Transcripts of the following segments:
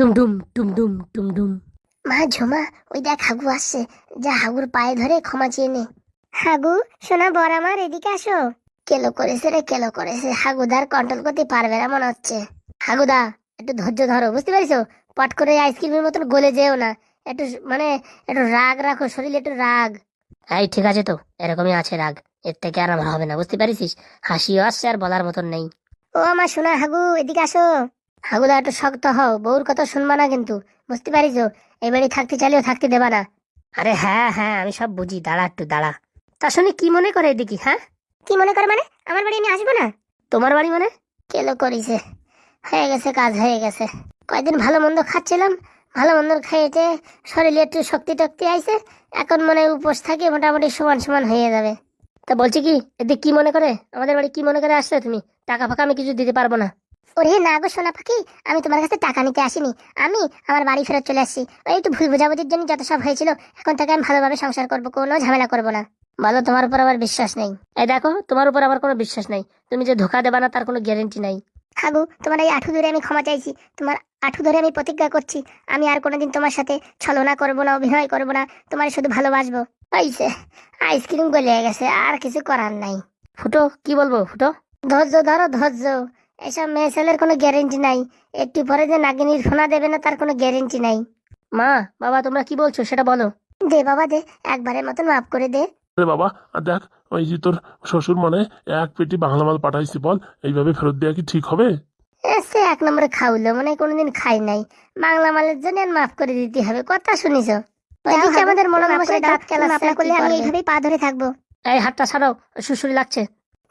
টুমডুম টুমডুম টুমডুম। মা ঝুমা, ওই দেখ হাগু আসছে, যা হাগুর পায়ে ধরে ক্ষমা চেয়ে নে। হাগু সোনা বর আমার, এদিকে আসো। কেলো করেছে রে, কেলো করেছে, হাগুদার কন্ট্রোল করতে পারবে না মনে হচ্ছে। হাগুদা, একটু ধৈর্য ধরো, বুঝতে পারিছো? পট করে আইসক্রিমের মতন গলে যেও না। একটু মানে একটু রাগ রাখো, শরীরে একটু রাগ। এই ঠিক আছে, তো এরকমই আছে রাগ, এর থেকে আর আমার হবে না, বুঝতে পারিস? হাসিও আসছে আর বলার মতন নেই। ও আমার সোনা হাগু, এদিকে আসো। হাগুদা একটু শক্ত হও, বউর কথা শুনবা না কিন্তু, বুঝতে পারিছো? এই বাড়ি থাকতে চাইলেও থাকতে দেবা না। আরে হ্যাঁ হ্যাঁ, আমি সব বুঝি, দাঁড়া একটু দাঁড়া। তা শুনে কি মনে করে এদিকে? হ্যাঁ, কি মনে করে মানে? আমার বাড়ি আমি আসবো না? তোমার বাড়ি মানে? কেলো করিছে, হয়ে গেছে, কাজ হয়ে গেছে। কয়দিন ভালো মন্দ খাচ্ছিলাম, ভালো মন্দ খেয়েছে, শরীরে একটু শক্তি টক্তি আইছে। এখন মনে হয় উপোস থাকে, মোটামুটি সমান সমান হয়ে যাবে। তা বলছি কি, এদিকে কি মনে করে, আমাদের বাড়ি কি মনে করে আসছে তুমি? টাকা ফাঁকা আমি কিছু দিতে পারবো না। ওরে না গো সোনা পাখি, আমি তোমার কাছে টাকা নিতে আসিনি। আমি আমার বাড়ি ফেরত চলে আসছি। ওই একটু ভুল বোঝাবুঝির জন্য যত সব হয়েছিল, এখন থেকে আমি ভালোভাবে সংসার করবো, কোনো ঝামেলা করবো না। বলো, তোমার উপর আবার বিশ্বাস নেই? এই দেখো, তোমার উপর আমার কোনো বিশ্বাস নাই, তুমি যে ধোকা দেবা না তার কোনো গ্যারেন্টি নাই। হাগু, তোমার এই আঁঠু ধরে আমি ক্ষমা চাইছি। তোমার আঁঠু ধরে আমি প্রতিজ্ঞা করছি, আমি আর কোনোদিন তোমার সাথে ছলনা করবো না, অভিনয় করবো না, তোমার শুধু ভালোবাসবো। পাইছে, আইসক্রিম গলে গেছে, আর কিছু করার নাই। ফুটো, কি বলবো ফুটো? ধৈর্য ধরো, ধৈর্য। এসব মেয়ে ছেলের কোনো গ্যারেন্টি নাই, একটু পরে যে নাগিনীর সোনা দেবে না তার কোনো গ্যারেন্টি নাই। মা, বাবা, তোমরা কি বলছো সেটা বলো। দে বাবা দে, একবারের মতন মাফ করে দে। রে বাবা, আর দেখ, ওই যে তোর শ্বশুর মানে এক পেটি বাংলা মাল পাঠাইছি, বল এইভাবে ফেরত দেওয়া কি ঠিক হবে? সে এক নম্বরে খাওয়ালো, মনে হয় কোনোদিন খাই নাই। বাংলা মালের জন্য আর মাফ করে দিতে হবে, কথা শুনিস? ওইদিকে আমাদের মনোনমশাই দাঁত কেলাচ্ছে, না করলে আমি এইভাবেই পা ধরে থাকবো। এই হাতটা ছাড়াও, শুশুরি লাগছে।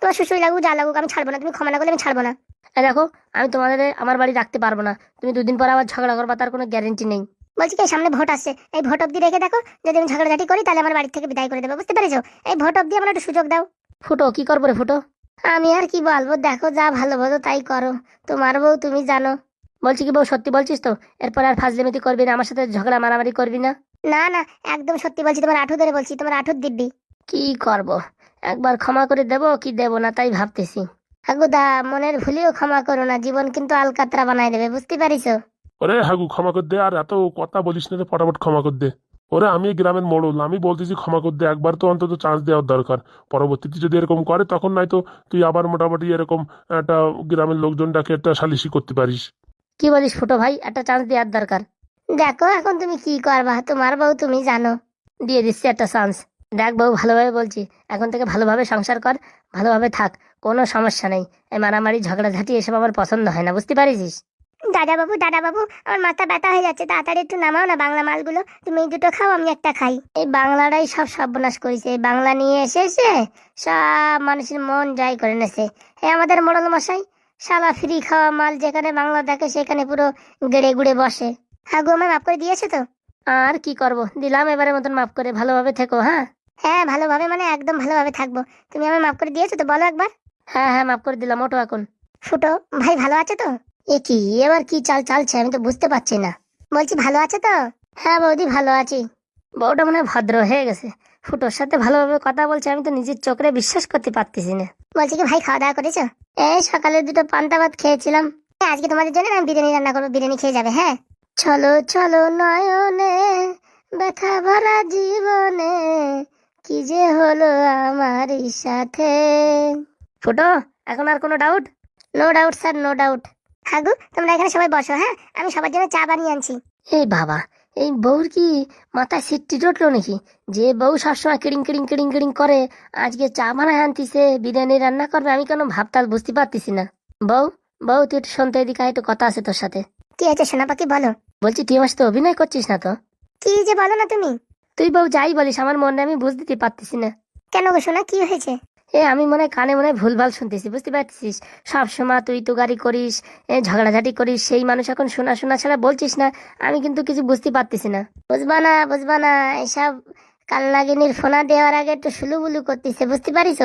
তোমার শ্বশুর লাগুক যা লাগুক, আমি ছাড়বো না। তুমি ক্ষমা না করলে আমি ছাড়বো না। এই দেখো, আমি তোমাদের আমার বাড়ি রাখতে পারবো না, তুমি দুদিন পর আবার ঝগড়া করবা তার কোনো গ্যারেন্টি নেই। বলছি কি, সামনে ভোট আসছে, এই ভোট অব্দি রেখে দেখো, যদি আমি ঝগড়াঝাটি করি তাহলে আমার বাড়ি থেকে বিদায় করে দেবো, বুঝতে পেরেছো? এই ভোট অব্দি আমার একটু সুযোগ দাও। ফুটো, কি করবো রে ফুটো? আমি আর কি বলবো, দেখো যা ভালো বোঝো তাই করো, তোমার বউ তুমি জানো। বলছি কি বউ, সত্যি বলছিস তো? এরপর আর ফাজলিমিতি করবি না, আমার সাথে ঝগড়া মারামারি করবি না? না না, একদম সত্যি বলছি, তোমার আঁঠু ধরে বলছি, তোমার আঁঠুর দিব্যি। কি করব, একবার ক্ষমা করে দেবো কি দেবো না তাই ভাবতেছি। হাগুদা, মনের ভুলেও ক্ষমা করো না, জীবন কিন্তু আলকাতরা বানাই দেবে, বুঝতে পারিছো? ওরে হাগু, ক্ষমা কর দে, আর এত কথা বলিস না রে, ফটাফট ক্ষমা কর দে। ওরে আমি এই গ্রামের মোড়ল, আমি বলতেছি ক্ষমা কর দে, একবার তো অন্তত চান্স দেওয়ার দরকার। পরবর্তীতে যদি এরকম করে তখন নয়তো তুই আবার মোটামুটি এরকম একটা গ্রামের লোকজনটাকে একটা সালিশি করতে পারিস। কি বলিস ফুটো ভাই, একটা চান্স দেওয়ার দরকার। দেখো এখন তুমি কি করবা, তোমার বউ তুমি জানো। দিয়ে দিচ্ছি একটা চান্স। দেখ বউ, ভালোভাবে বলছি, এখন থেকে ভালোভাবে সংসার কর, ভালোভাবে থাক, কোনো সমস্যা নেই। এই মারামারি ঝগড়াঝাটি এসব আমার পছন্দ হয় না, বুঝতে পারিস? দাদা বাবু, দাদা বাবু, আমার মাথা ব্যথা হয়ে যাচ্ছে, তাড়াতাড়ি একটু নামাও না বাংলা মালগুলো। তুমি এই দুটো খাও, আমি একটা খাই। এই বাংলাটাই সব সর্বনাশ করেছে, এই বাংলা নিয়ে এসে এসে সব মানুষের মন জয় করে নেছে। আমাদের মোড়ল মশাই শালা ফ্রি খাওয়া মাল, যেখানে বাংলা দেখে সেখানে পুরো গেড়ে গুড়ে বসে। হাগু আমায় মাফ করে দিয়েছে তো? আর কি করব, দিলাম এবারের মতন মাফ করে, ভালোভাবে থেকো। হ্যাঁ হ্যাঁ, ভালোভাবে মানে একদম ভালোভাবে থাকবো। তুমি আমায় মাফ করে দিয়েছো তো, বলো একবার। হ্যাঁ হ্যাঁ, মাফ করে দিলাম, ওঠো এখন। ফুটো ভাই ভালো আছে তো? এ কি, এবার কি চাল চালছে আমি তো বুঝতে পারছি না। বলছি ভালো আছে তো? হ্যাঁ বৌদি, ভালো আছি। বউটা মনে হয় ভদ্র হয়ে গেছে, ফুটোর সাথে ভালোভাবে কথা বলছে, আমি তো নিজের চোখে বিশ্বাস করতে পারতেছি না। বলছি কি ভাই, খাওয়া দাওয়া করেছো? এই সকালে দুটো পান্তা ভাত খেয়েছিলাম। আজকে তোমাদের জন্য আমি বিরিয়ানি রান্না করবো, বিরিয়ানি খেয়ে যাবে। হ্যাঁ, চলো চলো নয়নে, ব্যথা ভরা জীবনে, কি যে হলো আমার সাথে। ফুটো, এখন আর কোনো doubt? No doubt sir, no doubt. হাগু, তোমরা এখানে সবাই বসো, হ্যাঁ, আমি সবার জন্য চা বানিয়ে আনছি। এই বাবা, এই বউর কি মাথায় সিটটি জটলো নাকি? যে বউ সবসময় কিড়িং কিড়িং কিড়িং কিড়িং করে, আজকে চা বানায় আনতিছে, বিরিয়ানি রান্না করবে, আমি কেন ভাবতাল বুঝতে পারতেছি না। বউ, বউ তুই একটু শুনতে, এদিকে আয়, একটু কথা আছে তোর সাথে। কি আছে সোনা পাখি, বলো। বলছি তুই আমার সাথে অভিনয় করছিস না তো? কি যে বলো না তুমি। তুই বউ যাই বলিস, আমার মনে আমি বুঝ দিতে পারতেছি না। কেন গো সোনা, কি হয়েছে? আমি মনে হয় কানে মনে হয় ভুলভাল শুনতেছি, বুঝতে পারছিস? সব সময় তুই তো গাড়ি করিস, ঝগড়াঝাটি করিস, সেই মানুষ এখন শোনা শোনা ছাড়া বলছিস না, আমি কিন্তু কিছু বুঝতে পারতেছি না। বুঝবা না, বুঝবা না, এসব কালনাগিনীর ফোনা দেওয়ার আগে একটু সুলুবুলু করতেছে, বুঝতে পারিস?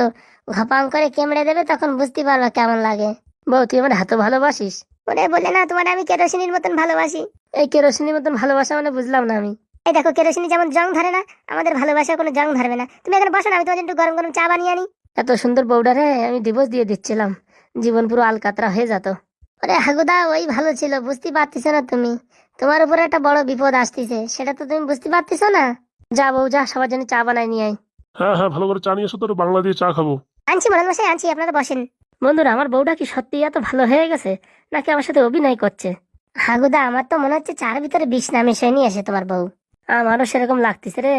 ঘপাং করে কেমড়ে দেবে, তখন বুঝতে পারবা কেমন লাগে। বউ, তুই আমার এত ভালোবাসিস? ওরে বলে না, তোমার আমি কেরোসিনের মতন ভালোবাসি। এই কেরোসিনের মতন ভালোবাসা মানে বুঝলাম না আমি। এই দেখো, কেরোসিনি যেমন জং ধরে না, আমাদের ভালোবাসা কোনো জং ধরবে না। তুমি এখানে বসো না, আমি তোমার জন্য একটু গরম গরম চা বানিয়ে আনি। এত সুন্দর বউডারে আমি ডিভোর্স দিয়ে দিচ্ছিলাম, জীবন পুরো আলকাতরা হয়ে যেত। ওরে হাগুদা, ওই ভালো ছিল, বুঝতে পারতেছো না তুমি? তোমার উপরে একটা বড় বিপদ আসতেছে, সেটা তো তুমি বুঝতে পারতেছো না। যা বউ যা, সবার জন্য চা বানাই নিয়ে আয়। হ্যাঁ হ্যাঁ, ভালো করে চা নিয়ে এসো, তোর বাংলা দিয়ে চা খাবো। আনছি মনে মশাই, আনছি, আপনারা বসেন। বন্ধুরা, আমার বউটা কি সত্যি এত ভালো হয়ে গেছে নাকি আমার সাথে অভিনয় করছে? হাগুদা, আমার তো মনে হচ্ছে চার ভিতরে বিষ না মিশিয়ে নিয়ে এসে তোমার বউ। আমারও সেরকম লাগতেছে রে।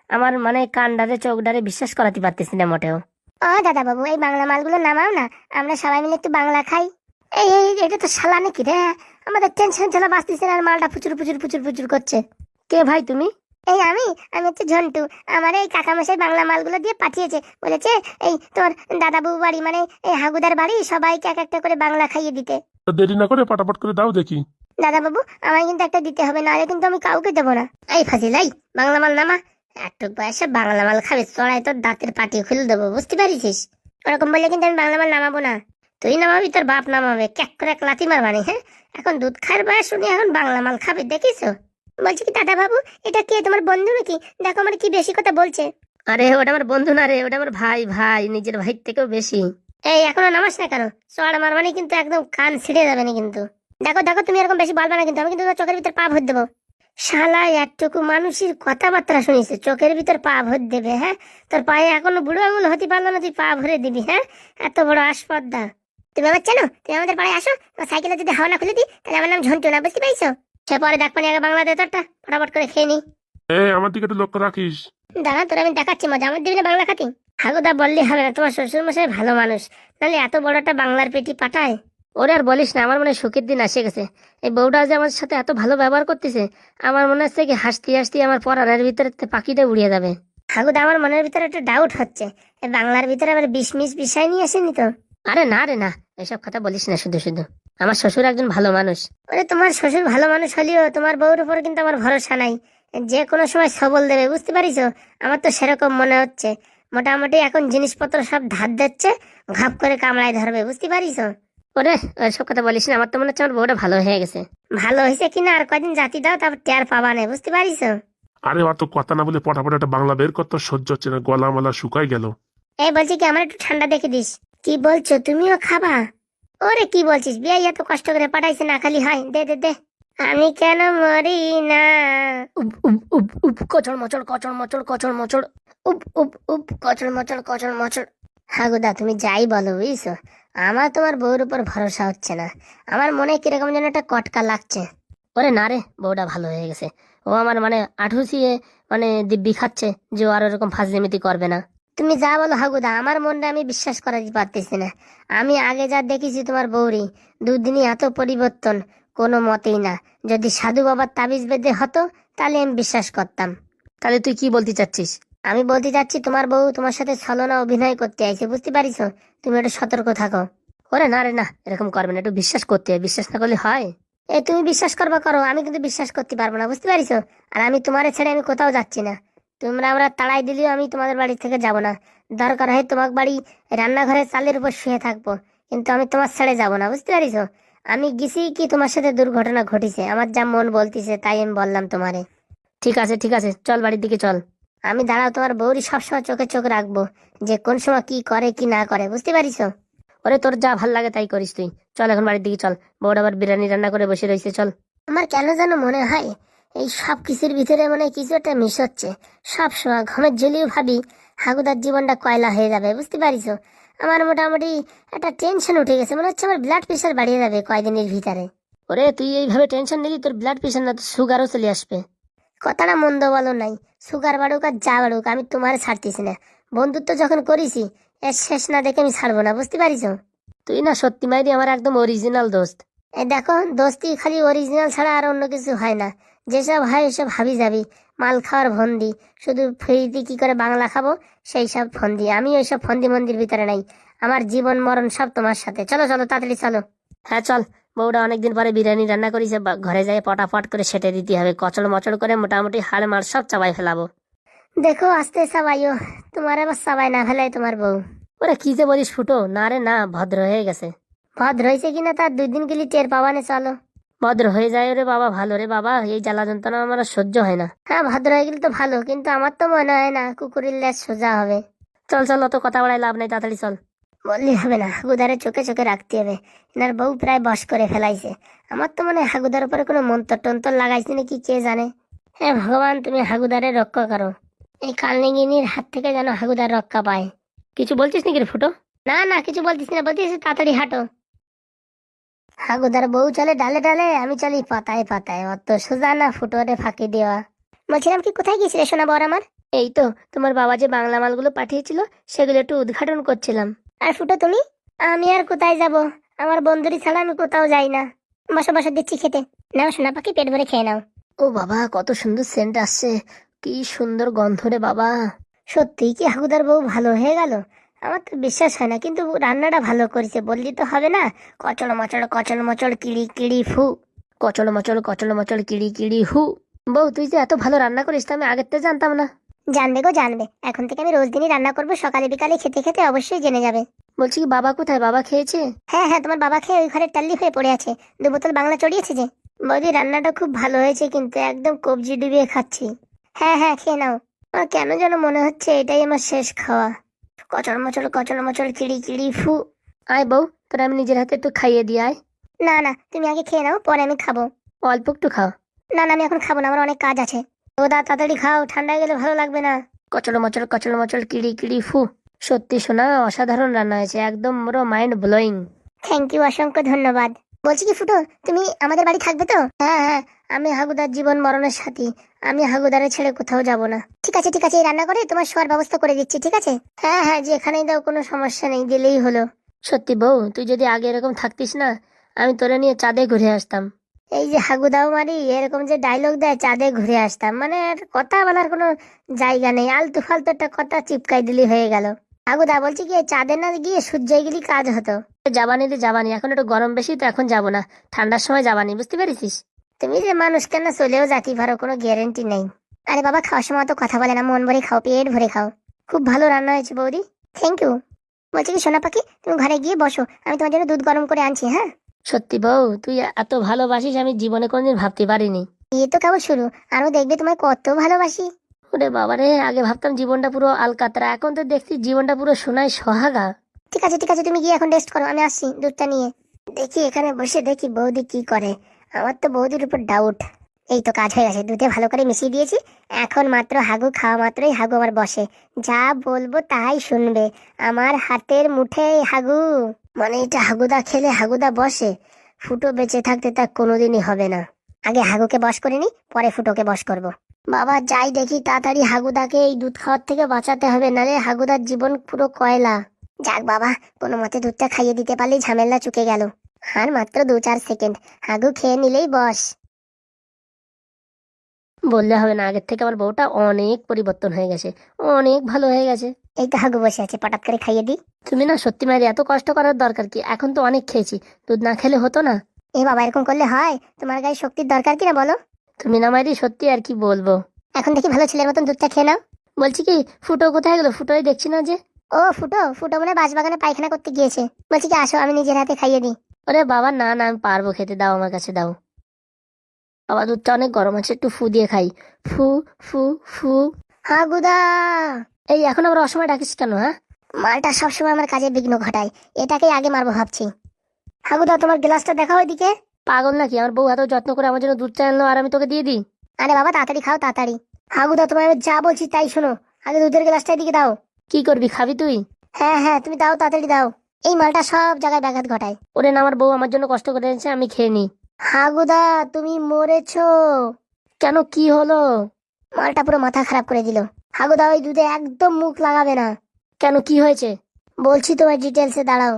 আমার মানে কানডারে চোখডারে বিশ্বাস করাতে পারতেছি না মোটেও। ও দাদা বাবু, এই বাংলা মালগুলো নামাও না, আমরা সবাই মিলে একটু বাংলা খাই। এই এই এটা তো শালা নাকি রে? আমাদের টেনশন ছেলে বাঁচতেছে না, আর মালটা ফুচুর ফুচুর ফুচুর ফুচুর করছে। কে ভাই তুমি? এই আমি আমি হচ্ছে ঝন্টু। আমার এই কাকামশাই বাংলা মালগুলো দিয়ে পাঠিয়েছে, বলেছে এই তোর দাদা বাবু বাড়ি মানে এই হাগুদার বাড়ি সবাইকে এক একটা করে বাংলা খাইয়ে দিতে। তা দেরি না করে পটাপট করে দাও দেখি। দাদা বাবু, আমায় কিন্তু একটা দিতে হবে, নাহলে কিন্তু আমি কাউকে দেবো না। এই ফাজিল, এই বাংলা মাল নামা। একটু বয়সে বাংলা মাল খাবে, চড়াই তোর দাঁতের পাটি খুলে দেবো, বুঝতে পারিস? ওরকম বললে কিন্তু আমি বাংলা মাল নামাবো না। তুই নামাবি, তোর বাপ নামাবে, ক্যাক করে এক লাথি মারবানি। হ্যাঁ, এখন দুধ খাওয়ার বয়স শুনি এখন বাংলা মাল খাবে, দেখিস? বলছি কি দাদা বাবু, এটা কে, তোমার বন্ধু নাকি? দেখো আমার কি বেশি কথা বলছে। আরে ওটা আমার বন্ধু না রে, ওটা আমার ভাই। ভাই নিজের ভাই থেকেও বেশি। এই এখনো নামাস না কেন? চড় মারবানি কিন্তু, একদম কান ছিঁড়ে যাবে না কিন্তু। দেখো দেখো, তুমি এরকম বেশি বলবা না কিন্তু, আমি কিন্তু তোমার চোখের ভিতর পা ভর দেবো। শালা একটুকু মানুষের কথাবার্তা শুনিস, চোখের ভিতর পা ভর দেবে? হ্যাঁ, তোর পায়ে এখনো বুড়ো আঙুল হতে পারলো না, তুই পা ভরে দিবি? হ্যাঁ, এত বড় আসপদ্দা। তুমি আমার চেনো? তুমি আমাদের পাড়ায় আসো, তোমার সাইকেলে যদি হাওয়া না খুলে দিই তাহলে আমার নাম ঝন্টু না, বুঝতে পাইছো? সে পরে দেখ পানি, আগে বাংলা দে তোরটা, ফটাফট করে খেয়ে নি। আমার দিকে একটু লক্ষ্য রাখিস। দাঁড়া, তোর আমি দেখাচ্ছি মজা, আমার দিবি না বাংলা খাতি? হাগুদা বললে হবে না, তোমার শ্বশুর মশাই ভালো মানুষ, নাহলে এত বড় একটা বাংলার পেটি পাঠায়। ওরে আর বলিস না, আমার মনে হয় সুখের দিন এসে গেছে। এই বউটা যে আমার সাথে এত ভালো ব্যবহার করতেছে, আমার মনে হচ্ছে কি হাসতে হাসতে আমার পরানের ভিতরে পাখিটা উড়িয়ে যাবে। হাগুদা, আমার মনের ভিতরে একটা ডাউট হচ্ছে, এই বাংলার ভিতরে আবার বিষ মিশ বিষয় নিয়ে আসেনি তো? আরে না রে না, এসব কথা বলিস না শুধু শুধু। আমার শ্বশুর একজন ভালো মানুষ। ওরে, তোমার শ্বশুর ভালো মানুষ হলেও তোমার বউর উপর কিন্তু আমার ভরসা নাই, যে কোনো সময় সবল দেবে, বুঝতে পারিস? আমার তো সেরকম মনে হচ্ছে। মোটামুটি এখন জিনিসপত্র সব ধার দিচ্ছে, ঘাপ করে কামড়ায় ধরবে, বুঝতে পারিস? ওরে এসব কথা বলিস না, আমার তো মনে হচ্ছে আমার বউটা ভালো হয়ে গেছে। ভালো হয়েছে কিনা আর কয়দিন জাতি দাও, তারপর টের পাবা না, বুঝতে পারিস? আরে অত কথা না বলে পটাপট একটা বাংলা বের কর, তো সহ্য হচ্ছে না, গলা মালা শুকাই গেল। এই বলছি কি, আমার একটু ঠান্ডা দেখে দিস। কি বলছো, তুমিও খাবা? ওরে কি বলছিস, বিয়ে এত কষ্ট করে পাঠাইছে, না খালি হয়? দে দে দে। আমি কেন মরি না? উপ উপ উপ উপ কচড় মচড় কচড় মচড় কচড় মচড়। উপ উপ উপ, কচড় মচড় কচড় মচড়। হাগুদা, তুমি যাই বলো, বুঝছো, আমার তোমার বউর উপর ভরসা হচ্ছে না। আমার মনে কিরকম যেন একটা কটকা লাগছে। ওরে না রে, বউটা ভালো হয়ে গেছে। ও আমার মানে আঠুসিয়ে মানে দিব্যি খাচ্ছে যে ও আর ওরকম ফাজলিমিতি করবে না। তুমি যা বলো হাগুদা, আমার মনটা আমি বিশ্বাস করাতে পারতেছি না। আমি আগে যা দেখেছি তোমার বউরি, দুদিনই এত পরিবর্তন কোনো মতেই না। যদি সাধু বাবার তাবিজ বেঁধে হতো তাহলে আমি বিশ্বাস করতাম। তাহলে তুই কি বলতে চাচ্ছিস? আমি বলতে চাচ্ছি, তোমার বউ তোমার সাথে ছলনা অভিনয় করতে আইছে, বুঝতে পারিস? তুমি একটু সতর্ক থাকো। ওরে না রে না, এরকম করবে না, একটু বিশ্বাস করতে হয়, বিশ্বাস না করলে হয়? এই তুমি বিশ্বাস করবা করো, আমি কিন্তু বিশ্বাস করতে পারবো না, বুঝতে পারিস? আর আমি তোমারে ছেড়ে আমি কোথাও যাচ্ছি না। তোমরা আমরা তাড়াই দিলেও আমি তোমাদের বাড়ি থেকে যাব না। দরকার হয় তোমার বাড়ি রান্নাঘরের চালের উপর শুয়ে থাকবো, কিন্তু আমি তোমার ছেড়ে যাব না, বুঝতে পারিস? আমি গেছি কি তোমার সাথে দুর্ঘটনা ঘটিছে, আমার যা মন বলতিছে তাই আমি বললাম তোমারে। ঠিক আছে ঠিক আছে, চল বাড়ির দিকে চল। আমি দাঁড়াও, তোমার বউরি সবসময় চোখে চোখ রাখবো, যে কোন সময় কি করে কি না করে, বুঝতে পারিস? ওরে তোর যা ভাল লাগে তাই করিস তুই। চল এখন বাড়ির দিকে চল, বউটা আবার বিরিয়ানি রান্না করে বসে রয়েছে, চল। আমার কেন যেন মনে হয় এই সব কিছুর ভিতরে মনে হয় কিছু একটা মিস হচ্ছে। সব সময় ঘুমের ঝুলিও ভাবি হাগুদার জীবনটা কয়লা হয়ে যাবে, বুঝতে পারিস? আমার মোটামুটি একটা টেনশন উঠে গেছে, মনে হচ্ছে আমার ব্লাড প্রেশার বাড়িয়ে যাবে কয়দিনের ভিতরে। ওরে তুই এইভাবে টেনশন নিলি তোর ব্লাড প্রেশার না, তোর সুগারও চলে আসবে। কথাটা মন্দ বলো নাই, সুগার বাড়ুক আর যা বাড়ুক আমি তোমার ছাড়তেছি না। বন্ধুত্ব যখন করেছি এর শেষ না দেখে আমি ছাড়বো না, বুঝতে পারিস? তুই না সত্যি মাইরি আমার একদম অরিজিনাল দোস্ত। এই দেখো, দোস্তি খালি অরিজিনাল ছাড়া আর অন্য কিছু হয় না। যেসব হয় এসব হাবি যাবি, মাল খাওয়ার ফন্দি, শুধু ফ্রিতে কি করে বাংলা খাবো সেই সব ফন্দি। আমি ওইসব ফন্দি মন্দির ভিতরে নাই, আমার জীবন মরণ সব তোমার সাথে। চলো চলো তাড়াতাড়ি চলো। হ্যাঁ চল, বউটা অনেকদিন পরে বিরিয়ানি রান্না করেছে, ঘরে যাই পটাপট করে সেটে দিতে হবে, কচড় মচড় করে মোটামুটি হাড় মার সব চাবাই ফেলাবো। দেখো আস্তে সাবাইও, তোমার আবার সাবাই না ফেলাই তোমার বউ। ওরে কি যে বলিস ফুটো, না রে না, ভদ্র হয়ে গেছে। ভদ্র হয়েছে কিনা তার 2 দিন গেলি টের পাবানে, চলো। ভদ্র হয়ে যায় রে বাবা, ভালো রে বাবা, এই জ্বালা যন্ত্রণা আমার আর সহ্য হয় না। হ্যাঁ, ভদ্র হয়ে গেলে তো ভালো, কিন্তু আমার তো মনে হয় না কুকুরের লেজ সোজা হবে। চল চল, অত কথা বাড়াই লাভ নাই, তাড়াতাড়ি চল। বললি হবে না, হাগুদারে চোখে চোখে রাখতে হবে। এনার বউ প্রায় বশ করে ফেলাইছে। আমার তো মনে হয় হাগুদার উপরে কোনো মন্তর টন্তর লাগাইছে নাকি, কে জানে। হ্যাঁ ভগবান, তুমি হাগুদারে রক্ষা করো। এই কালনিগিনীর হাত থেকে যেন হাগুদার রক্ষা পায়। কিছু বলছিস নাকি রে ফুটো? না না, কিছু বলতিস না, বলতিস তাড়াতাড়ি হাঁটো। হাগুদার বউ চলে ডালে ডালে, আমি চলি পাতায় পাতায়, অত সোজা না ফুটোরে ফাঁকি দেওয়া। বলছিলাম কি, কোথায় গেছিলে সোনা বর আমার? এই তো তোমার বাবা যে বাংলা মালগুলো পাঠিয়েছিল সেগুলো একটু উদ্ঘাটন করছিলাম। আর ফুটো তুমি? আমি আর কোথায় যাব, আমার বন্ধুরি ছাড়া আমি কোথাও যাই না। বসো বসো, দিচ্ছি খেতে। নাও সোনা পাখি, পেট ভরে খেয়ে নাও। ও বাবা, কত সুন্দর সেন্ট আসছে, কি সুন্দর গন্ধ রে বাবা। সত্যি কি হাগুদার বউ ভালো হয়ে গেল? আমার তো বিশ্বাস হয় না, কিন্তু রান্নাটা ভালো করেছে বললি তো হবে না। কচল মচল কিড়ি কিড়ি ফু। কচল মচল কিড়ি কিড়ি হু। বউ, তুই যে এত ভালো রান্না করিস তা আমি আগের থেকে জানতাম না। জানবে গো জানবে, এখন থেকে আমি রোজ দিনই রান্না করবো, সকালে বিকালে খেতে খেতে অবশ্যই জেনে যাবে। বলছি কি, বাবা কোথায়? বাবা খেয়েছে? হ্যাঁ হ্যাঁ, তোমার বাবা খেয়ে ওই ঘরে টাল্লি হয়ে পড়ে আছে, 2 বোতল বাংলা চড়িয়েছে যে। বৌদি রান্নাটা খুব ভালো হয়েছে, কিন্তু একদম কবজি ডুবিয়ে খাচ্ছি। হ্যাঁ হ্যাঁ, খেয়ে নাও। আমার কেন যেন মনে হচ্ছে এটাই আমার শেষ খাওয়া। কচল মচল কিড়ি কিড়ি ফু। আয় বউ, তোরা আমি নিজের হাতে একটু খাইয়ে দিই, আয়। না না, তুমি আগে খেয়ে নাও, পরে আমি খাবো। অল্প একটু খাও। না না, আমি এখন খাবো না, আমার অনেক কাজ আছে। ও দা, তাড়াতাড়ি খাও, ঠান্ডা হয়ে গেলে ভালো লাগবে না। কচল মচল কিড়ি কিড়ি ফু। সত্যি শোনা, অসাধারণ রান্না হয়েছে, একদম পুরো মাইন্ড ব্লোয়িং। থ্যাংক ইউ, অসংখ্য ধন্যবাদ। বলছি কি ফুটো, তুমি আমাদের বাড়ি থাকবে তো? হ্যাঁ হ্যাঁ, আমি হাগুদার জীবন মরণের সাথী, আমি হাগুদারে ছেড়ে কোথাও যাব না। ঠিক আছে ঠিক আছে, এই রান্না করে তোমার শোয়ার ব্যবস্থা করে দিচ্ছি, ঠিক আছে? হ্যাঁ হ্যাঁ, যেখানেই দাও, কোনো সমস্যা নেই, দিলেই হলো। সত্যি বউ, তুই যদি আগে এরকম থাকতিস না, আমি তোরে নিয়ে চাঁদে ঘুরে আসতাম। এই যে হাগুদাও মারি এরকম যে ডায়লগ দেয়, চাঁদে ঘুরে আসতাম, মানে আর কথা বলার কোনো জায়গা নেই, আলতু ফালতু একটা কথা চিপকাই দিলি হয়ে গেল। হাগুদা বলছি কি, চাঁদে না গিয়ে সূর্যে গেলি কাজ হতো। যাবানি রে যাবানি, এখন একটু গরম বেশি তো এখন যাবো না, ঠান্ডার সময় যাবানি, বুঝতে পেরেছিস? তুমি যে মানুষ কেন চলেও যাতে পারো, কোনো গ্যারেন্টি নেই। আরে বাবা, খাওয়ার সময় তো কথা বলে না, মন ভরে খাও, পেট ভরে খাও। খুব ভালো রান্না হয়েছে বৌদি, থ্যাংক ইউ। বলছি কি সোনা পাখি, তুমি ঘরে গিয়ে বসো, আমি তোমার জন্য দুধ গরম করে আনছি। হ্যাঁ, সত্যি বউ, তুই এত ভালোবাসিস আমি জীবনে কোনদিন ভাবতে পারিনি। এই তো কেবল শুরু, আরো দেখবে তোমায় কত ভালোবাসি। ওরে বাবা রে, আগে ভাবতাম জীবনটা পুরো আলকাতরা, এখন তো দেখছি জীবনটা পুরো সোনায় সোহাগা। ঠিক আছে ঠিক আছে, তুমি গিয়ে এখন রেস্ট করো, আমি আসছি দুধটা নিয়ে। দেখি এখানে বসে দেখি বৌদি কি করে, আমার তো বৌদির উপর ডাউট। এই তো কাজ হয়ে গেছে, দুধে ভালো করে মিশিয়ে দিয়েছি। এখন মাত্র হাগু খাওয়া মাত্রই হাগু আমার বসে, যা বলবো তাই শুনবে, আমার হাতের মুঠে হাগু। মানে এটা হাগুদা খেলে হাগুদা বসে, ফুটো বেঁচে থাকতে তা কোনোদিনই হবে না। আগে হাগুকে বশ করে নি, পরে ফুটোকে বশ করব। বাবা যাই দেখি, তাড়াতাড়ি হাগুদাকে এই দুধ খাওয়ার থেকে বাঁচাতে হবে, নালে হাগুদার জীবন পুরো কয়লা। যাক বাবা, কোনো মতে দুধটা খাইয়ে দিতে পারলেই ঝামেলা চুকে গেল। আর মাত্র 2-4 সেকেন্ড, হাগু খেয়ে নিলেই বস। বললে হবে না, আগের থেকে আমার বউটা অনেক পরিবর্তন হয়ে গেছে, অনেক ভালো হয়ে গেছে। এই তো হাগু বসে আছে, পটাত করে খাইয়ে দি। তুমি না সত্যি মায়ের এত কষ্ট করার দরকার কি, এখন তো অনেক খেয়েছি, দুধ না খেলে হতো না। এ বাবা, এরকম করলে হয়? তোমার গায়ে শক্তির দরকার কিনা বলো। তুমি না মায়েরি, সত্যি আর কি বলবো। এখন দেখি ভালো ছেলের মতন দুধটা খেয়ে নাও। বলছি কি, ফুটো কোথায় গেলো? ফুটোই দেখছি না যে। ও ফুটো, ফুটো মনে হয় বাঁশবাগানে পায়খানা করতে গিয়েছে। বলছি কি, আসো আমি নিজের হাতে খাইয়ে দিই। ওরে বাবা, না না, আমি পারবো খেতে, দাও আমার কাছে দাও। বাবা, দুধটা অনেক গরম আছে, একটু ফু দিয়ে খাই। ফু ফু ফু। হাগুদা, এই এখন আবার অসময় ডাকিস কেন? হ্যাঁ, মালটা সবসময় আমার কাজে বিঘ্ন ঘটায়, এটাকেই আগে মারবো ভাবছি। হাগুদা, তোমার গ্লাসটা দেখাও ওইদিকে। পাগল নাকি? আমার বউ এত যত্ন করে আমার জন্য দুধ চা আনলো আর আমি তোকে দিয়ে দিই? আরে বাবা, তাড়াতাড়ি খাও তাড়াতাড়ি। হাগুদা, তোমার আমি যা বলছি তাই শোনো, আগে দুধের গ্লাসটা এদিকে দাও। কি করবি, খাবি তুই? হ্যাঁ হ্যাঁ, তুমি দাও, তাড়াতাড়ি দাও। এই মালটা সব জায়গায় ব্যাঘাত ঘটায়। ওরে না, আমার বউ আমার জন্য কষ্ট করে এনেছে, আমি খেয়ে নি। হাগুদা, তুমি মরেছো। কেন, কি হলো? মালটা পুরো মাথা খারাপ করে দিল। হাগুদা, ওই দুধে একদম মুখ লাগাবে না। কেন, কি হয়েছে? বলছি তোমার ডিটেলসে, দাঁড়াও।